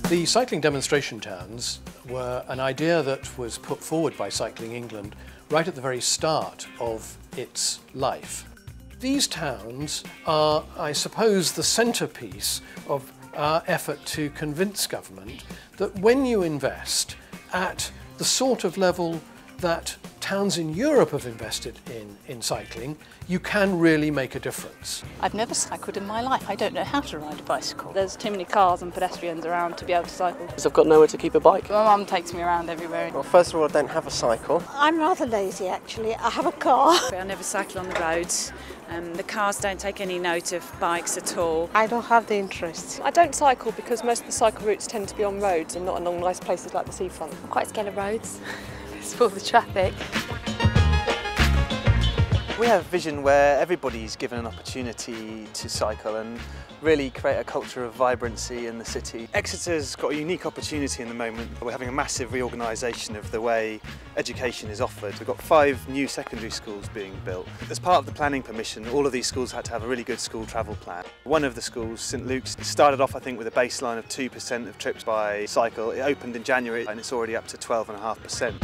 The cycling demonstration towns were an idea that was put forward by Cycling England right at the very start of its life. These towns are, I suppose, the centrepiece of our effort to convince government that when you invest at the sort of level that towns in Europe have invested in cycling, you can really make a difference. I've never cycled in my life. I don't know how to ride a bicycle. There's too many cars and pedestrians around to be able to cycle. Because I've got nowhere to keep a bike. My mum takes me around everywhere. Well, first of all, I don't have a cycle. I'm rather lazy actually. I have a car. I never cycle on the roads. The cars don't take any note of bikes at all. I don't have the interest. I don't cycle because most of the cycle routes tend to be on roads and not along nice places like the seafront. I'm quite scared of roads. It's full of traffic. We have a vision where everybody's given an opportunity to cycle and really create a culture of vibrancy in the city. Exeter's got a unique opportunity in the moment. We're having a massive reorganisation of the way education is offered. We've got 5 new secondary schools being built. As part of the planning permission, all of these schools had to have a really good school travel plan. One of the schools, St Luke's, started off I think with a baseline of 2% of trips by cycle. It opened in January and it's already up to 12.5%.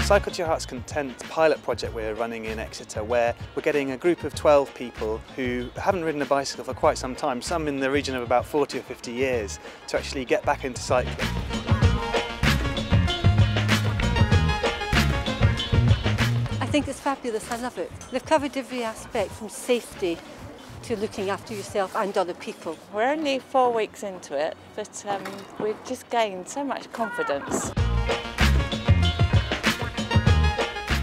Cycle to Your Heart's Content pilot project we're running in Exeter, where we're getting a group of 12 people who haven't ridden a bicycle for quite some time, some in the region of about 40 or 50 years, to actually get back into cycling. I think it's fabulous, I love it. They've covered every aspect from safety to looking after yourself and other people. We're only 4 weeks into it, but we've just gained so much confidence.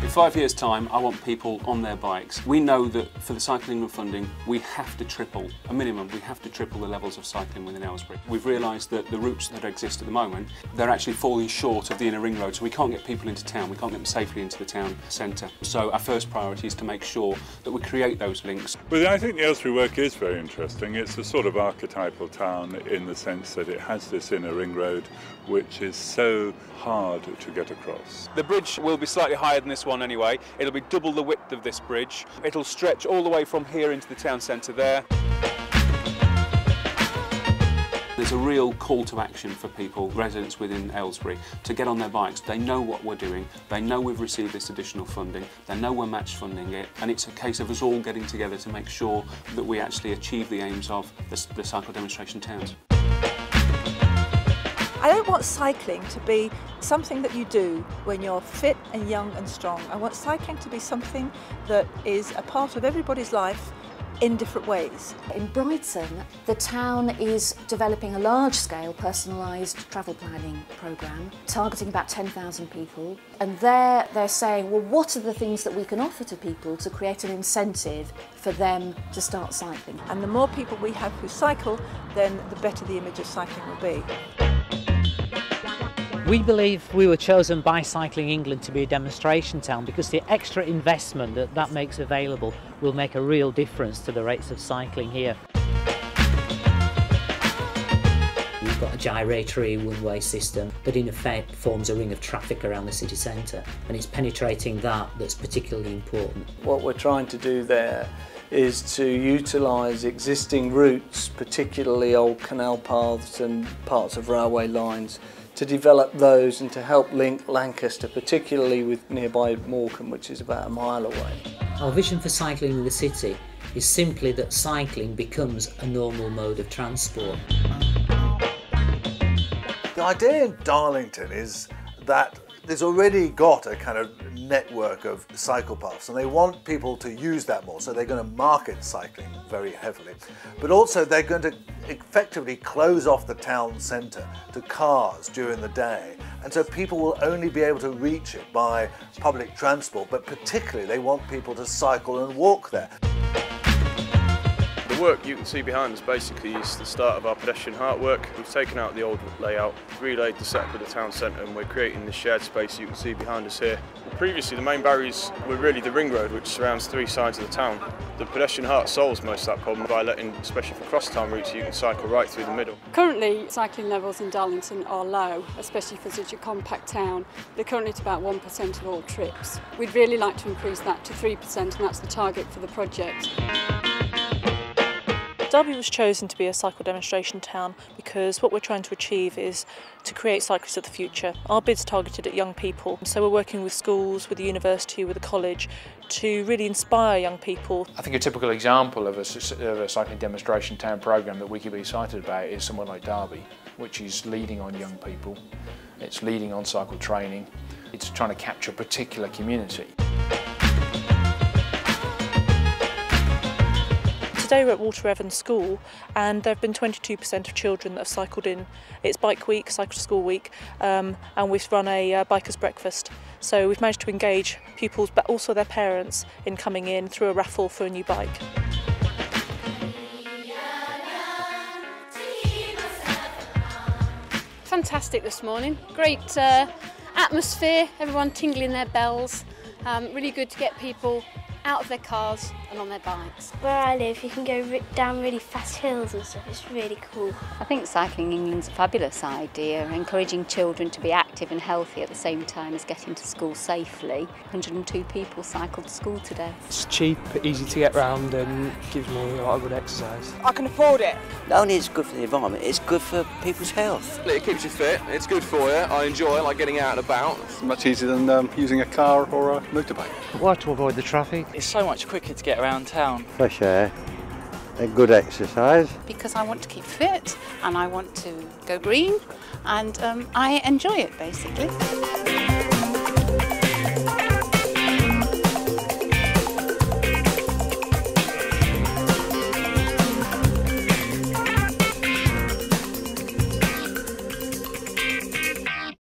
In 5 years' time, I want people on their bikes. We know that for the Cycling England funding, we have to triple, a minimum, we have to triple the levels of cycling within Aylesbury. We've realised that the routes that exist at the moment, they're actually falling short of the inner ring road, so we can't get people into town, we can't get them safely into the town centre. So our first priority is to make sure that we create those links. Well, I think the Aylesbury work is very interesting. It's a sort of archetypal town in the sense that it has this inner ring road which is so hard to get across. The bridge will be slightly higher than this one anyway. It'll be double the width of this bridge. It'll stretch all the way from here into the town centre there. There's a real call to action for people, residents within Aylesbury, to get on their bikes. They know what we're doing, they know we've received this additional funding, they know we're match funding it, and it's a case of us all getting together to make sure that we actually achieve the aims of the cycle demonstration towns. I don't want cycling to be something that you do when you're fit and young and strong. I want cycling to be something that is a part of everybody's life in different ways. In Brighton, the town is developing a large-scale personalised travel planning programme targeting about 10,000 people, and they're saying, well, what are the things that we can offer to people to create an incentive for them to start cycling? And the more people we have who cycle, then the better the image of cycling will be. We believe we were chosen by Cycling England to be a demonstration town because the extra investment that makes available will make a real difference to the rates of cycling here. We've got a gyratory one-way system that in effect forms a ring of traffic around the city centre, and it's penetrating that's particularly important. What we're trying to do there is to utilise existing routes, particularly old canal paths and parts of railway lines, to develop those and to help link Lancaster, particularly with nearby Morecambe, which is about a mile away. Our vision for cycling in the city is simply that cycling becomes a normal mode of transport. The idea in Darlington is that there's already got a kind of network of cycle paths and they want people to use that more, so they're going to market cycling very heavily. But also they're going to effectively close off the town centre to cars during the day, and so people will only be able to reach it by public transport, but particularly they want people to cycle and walk there. The work you can see behind us basically is the start of our pedestrian heart work. We've taken out the old layout, relaid the setup of the town centre, and we're creating this shared space you can see behind us here. Previously the main barriers were really the ring road, which surrounds 3 sides of the town. The pedestrian heart solves most of that problem by letting, especially for cross-town routes, you can cycle right through the middle. Currently cycling levels in Darlington are low, especially for such a compact town. They're currently at about 1% of all trips. We'd really like to increase that to 3%, and that's the target for the project. Derby was chosen to be a cycle demonstration town because what we're trying to achieve is to create cyclists of the future. Our bid's targeted at young people, so we're working with schools, with the university, with the college to really inspire young people. I think a typical example of a cycling demonstration town programme that we could be excited about is somewhere like Derby, which is leading on young people, it's leading on cycle training, it's trying to capture a particular community. Today we're at Walter Evans School and there have been 22% of children that have cycled in. It's bike week, cycle to school week, and we've run a bikers breakfast. So we've managed to engage pupils but also their parents in coming in through a raffle for a new bike. Fantastic this morning, great atmosphere, everyone tingling their bells, really good to get people out of their cars and on their bikes. Where I live you can go down really fast hills and stuff, it's really cool. I think Cycling England's a fabulous idea, encouraging children to be active and healthy at the same time as getting to school safely. 102 people cycled to school today. It's cheap, easy to get round and gives me a lot of good exercise. I can afford it. Not only is it good for the environment, it's good for people's health. It keeps you fit, it's good for you, I enjoy it, like getting out and about. It's much easier than using a car or a motorbike. Why to avoid the traffic? It's so much quicker to get around town. Fresh air, a good exercise. Because I want to keep fit and I want to go green and I enjoy it basically.